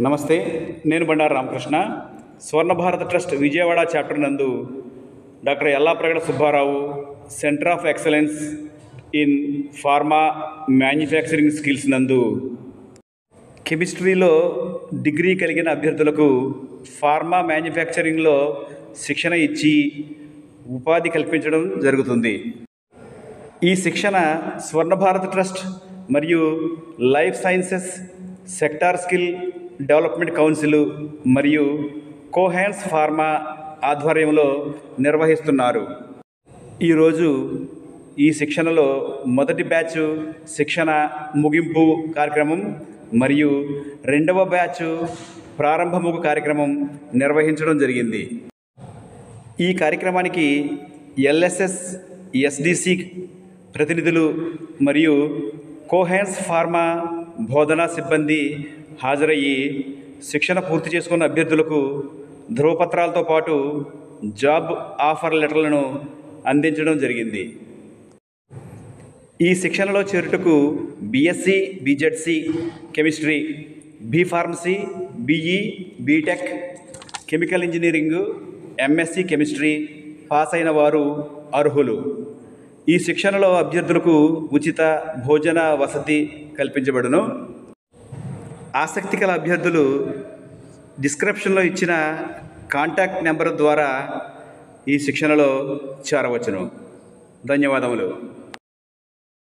నమస్తే, నేను బండారు రామకృష్ణ. స్వర్ణ భారత ట్రస్ట్ విజయవాడ చాప్టర్ నందు doctor Yellapragada Subbarao centre of excellence in pharma manufacturing skills నందు కెమిస్ట్రీలో డిగ్రీ కలిగిన అభ్యర్థులకు ఫార్మా మ్యానుఫ్యాక్చరింగ్లో శిక్షణ ఇచ్చి ఉపాధి కల్పించడం జరుగుతుంది. ఈ శిక్షణ స్వర్ణ భారత ట్రస్ట్ మరియు life sciences sector skill development council మరియు కోహాన్స్ ఫార్మా ఆధ్వర్యంలో నిర్వహిస్తున్నారు. ఈరోజు ఈ శిక్షణలో మొదటి బ్యాచ్ శిక్షణ ముగింపు కార్యక్రమం మరియు రెండవ బ్యాచ్ ప్రారంభముగు కార్యక్రమం నిర్వహించడం జరిగింది. ఈ కార్యక్రమానికి ఎల్ఎస్ఎస్ ఎస్డిసి ప్రతినిధులు మరియు కోహాన్స్ ఫార్మా బోధనా సిబ్బంది హాజరయ్యి శిక్షణ పూర్తి చేసుకున్న అభ్యర్థులకు ధృవపత్రాలతో పాటు జాబ్ ఆఫర్ లెటర్లను అందించడం జరిగింది. ఈ శిక్షణలో చేరుటకు BSc, BZC chemistry, B pharmacy, BE, BTech, chemical engineering, MSc chemistry pass అయిన వారు అర్హులు. ఈ శిక్షణలో అభ్యర్థులకు ఉచిత భోజన వసతి కల్పించబడును. ఆసక్తి గల అభ్యర్థులు డిస్క్రిప్షన్లో ఇచ్చిన కాంటాక్ట్ నెంబర్ ద్వారా ఈ శిక్షణలో చేరవచ్చును. ధన్యవాదములు.